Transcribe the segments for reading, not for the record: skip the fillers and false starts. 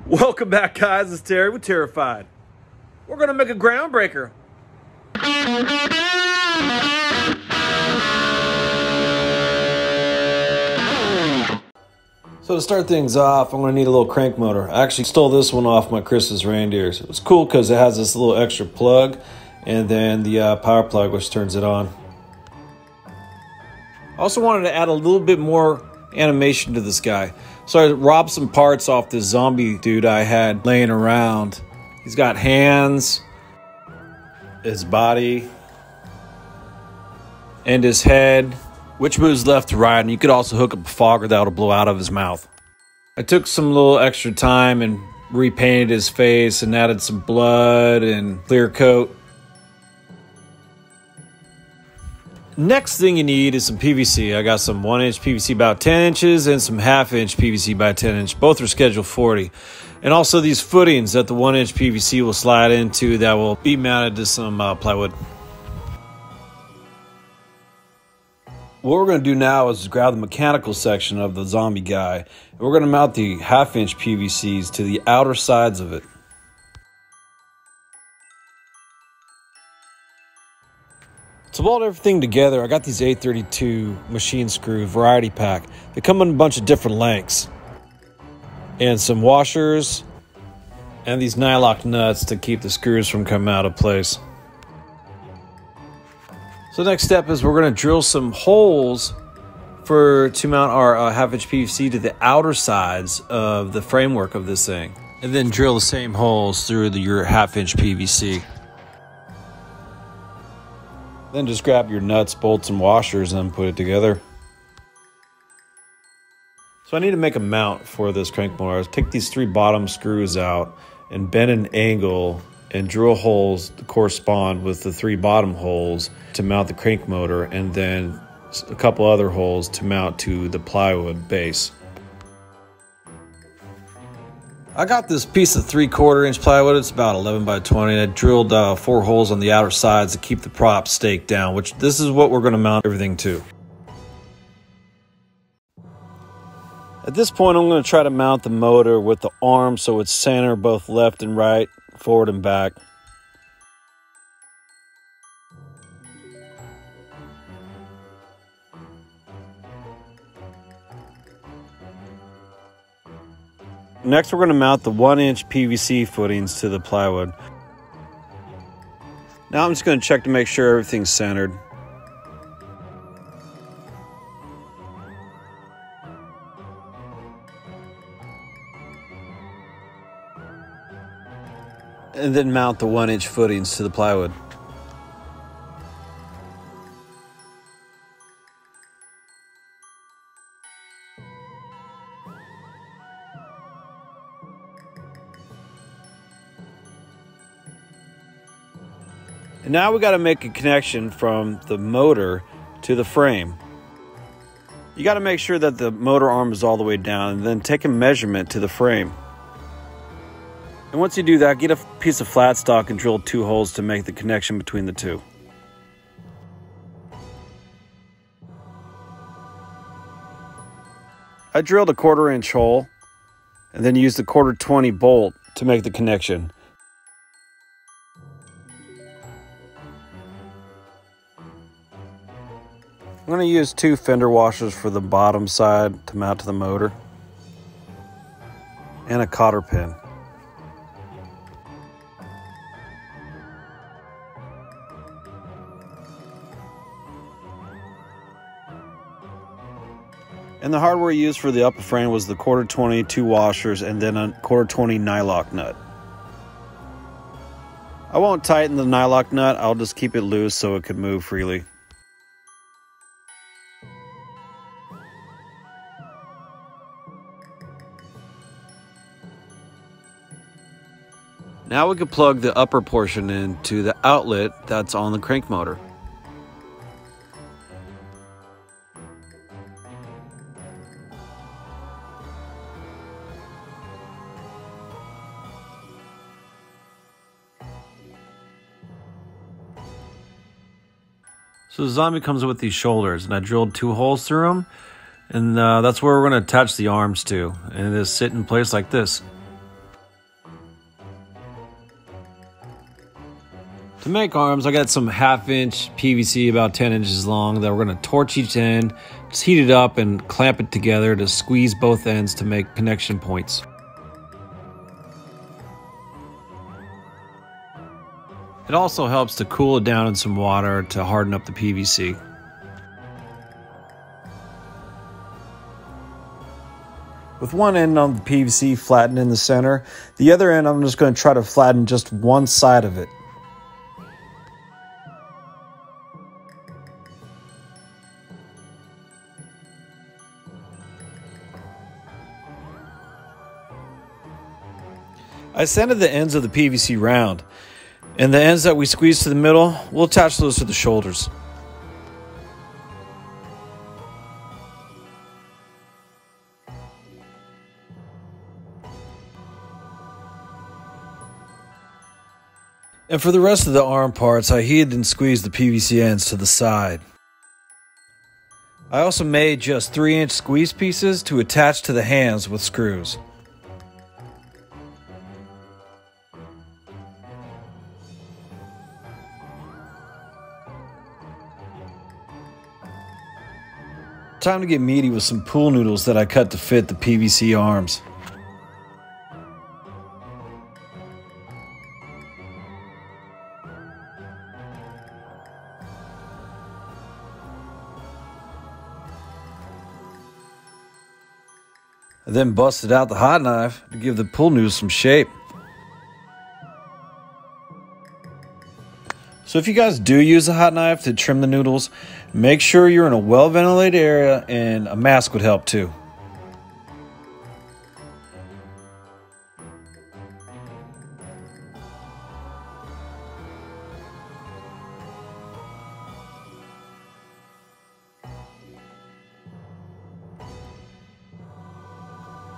Welcome back, guys. It's Terry with Terrified. We're going to make a groundbreaker. So to start things off, I'm going to need a little crank motor. I actually stole this one off my Christmas reindeers. It was cool because it has this little extra plug and then the power plug which turns it on. I also wanted to add a little bit more animation to this guy. So I robbed some parts off this zombie dude I had laying around. He's got hands, his body, and his head, which moves left to right, and you could also hook up a fogger that'll blow out of his mouth. I took some little extra time and repainted his face and added some blood and clear coat. Next thing you need is some PVC. I got some 1-inch PVC about 10 inches and some 1/2-inch PVC by 10 inch. Both are schedule 40. And also these footings that the 1-inch PVC will slide into that will be mounted to some plywood. What we're going to do now is grab the mechanical section of the zombie guy. And we're going to mount the 1/2-inch PVCs to the outer sides of it. To bolt everything together, I got these 832 machine screw variety pack. They come in a bunch of different lengths. And some washers and these nylock nuts to keep the screws from coming out of place. So the next step is we're going to drill some holes to mount our 1/2-inch PVC to the outer sides of the framework of this thing. And then drill the same holes through your 1/2-inch PVC. Then just grab your nuts, bolts, and washers and put it together. So I need to make a mount for this crank motor. Take these 3 bottom screws out and bend an angle and drill holes to correspond with the 3 bottom holes to mount the crank motor, and then a couple other holes to mount to the plywood base. I got this piece of 3/4-inch plywood. It's about 11 by 20. And I drilled 4 holes on the outer sides to keep the prop staked down, which this is what we're going to mount everything to. At this point, I'm going to try to mount the motor with the arm so it's centered both left and right, forward and back. Next, we're going to mount the 1-inch PVC footings to the plywood. Now I'm just going to check to make sure everything's centered. And then mount the 1-inch footings to the plywood. And now we got to make a connection from the motor to the frame. You got to make sure that the motor arm is all the way down, and then take a measurement to the frame. And once you do that, get a piece of flat stock and drill 2 holes to make the connection between the two. I drilled a 1/4-inch hole and then used the 1/4-20 bolt to make the connection. I'm going to use 2 fender washers for the bottom side to mount to the motor, and a cotter pin. And the hardware used for the upper frame was the 1/4-20 2 washers and then a 1/4-20 nylock nut. I won't tighten the nylock nut, I'll just keep it loose so it can move freely. Now we can plug the upper portion into the outlet that's on the crank motor. So the zombie comes with these shoulders, and I drilled 2 holes through them, and that's where we're going to attach the arms to, and it just sit in place like this. To make arms, I got some 1/2-inch PVC about 10 inches long that we're going to torch each end, just heat it up and clamp it together to squeeze both ends to make connection points. It also helps to cool it down in some water to harden up the PVC. With one end on the PVC flattened in the center, the other end I'm just going to try to flatten just one side of it. I sanded the ends of the PVC round, and the ends that we squeeze to the middle, we'll attach those to the shoulders. And for the rest of the arm parts, I heated and squeezed the PVC ends to the side. I also made just 3-inch squeeze pieces to attach to the hands with screws. Time to get meaty with some pool noodles that I cut to fit the PVC arms. I then busted out the hot knife to give the pool noodles some shape. So if you guys do use a hot knife to trim the noodles, make sure you're in a well-ventilated area, and a mask would help too.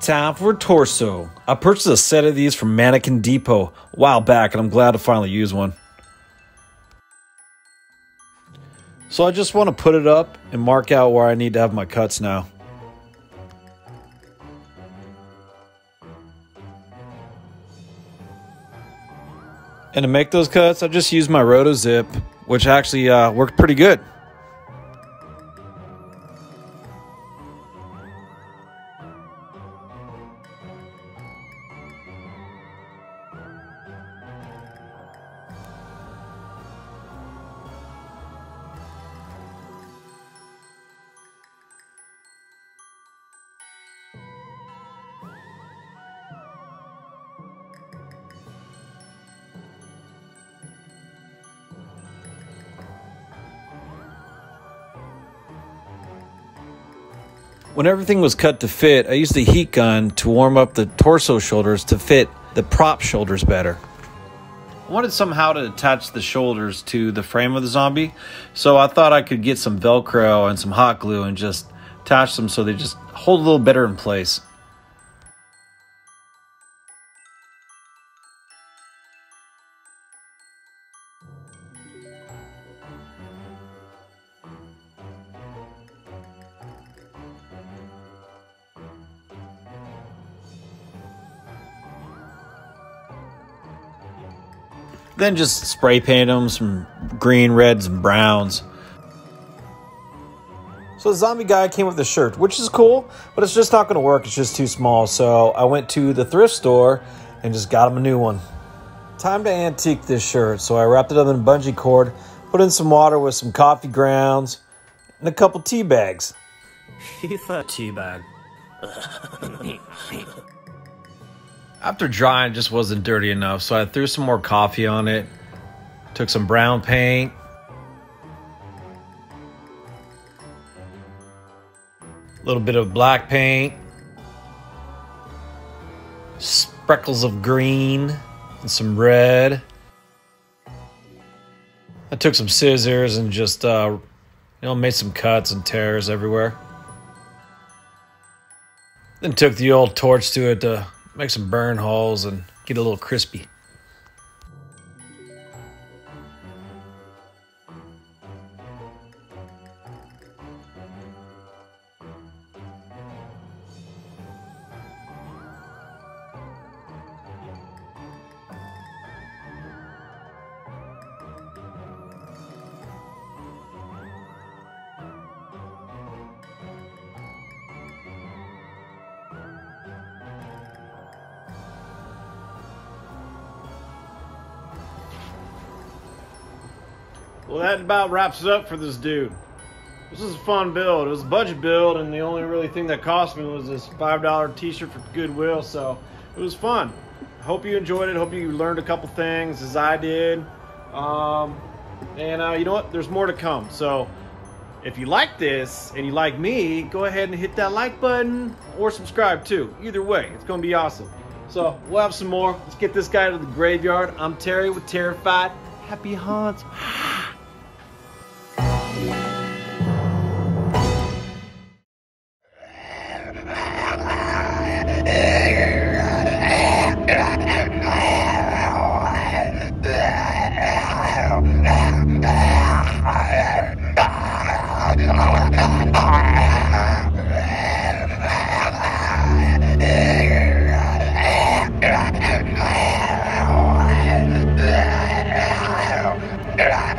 Time for a torso. I purchased a set of these from Mannequin Depot a while back, and I'm glad to finally use one. So I just want to put it up and mark out where I need to have my cuts now. And to make those cuts, I just used my Roto Zip, which actually worked pretty good. When everything was cut to fit, I used the heat gun to warm up the torso shoulders to fit the prop shoulders better. I wanted somehow to attach the shoulders to the frame of the zombie, so I thought I could get some Velcro and some hot glue and just attach them so they just hold a little better in place. Then just spray paint them some green, reds, and browns. So the zombie guy came with the shirt, which is cool, but it's just not going to work. It's just too small. So I went to the thrift store and just got him a new one. Time to antique this shirt. So I wrapped it up in bungee cord, put in some water with some coffee grounds, and a couple tea bags. He's a tea bag. After drying, it just wasn't dirty enough, so I threw some more coffee on it, took some brown paint, a little bit of black paint, speckles of green, and some red. I took some scissors and just, made some cuts and tears everywhere. Then took the old torch to it to make some burn holes and get a little crispy. Well, that about wraps it up for this dude. This was a fun build. It was a budget build, and the only really thing that cost me was this $5 t-shirt for Goodwill, so it was fun. Hope you enjoyed it. Hope you learned a couple things as I did. You know what? There's more to come. So if you like this and you like me, go ahead and hit that like button or subscribe too. Either way, it's going to be awesome. So we'll have some more. Let's get this guy to the graveyard. I'm Terry with Terrified. Happy haunts. Yeah.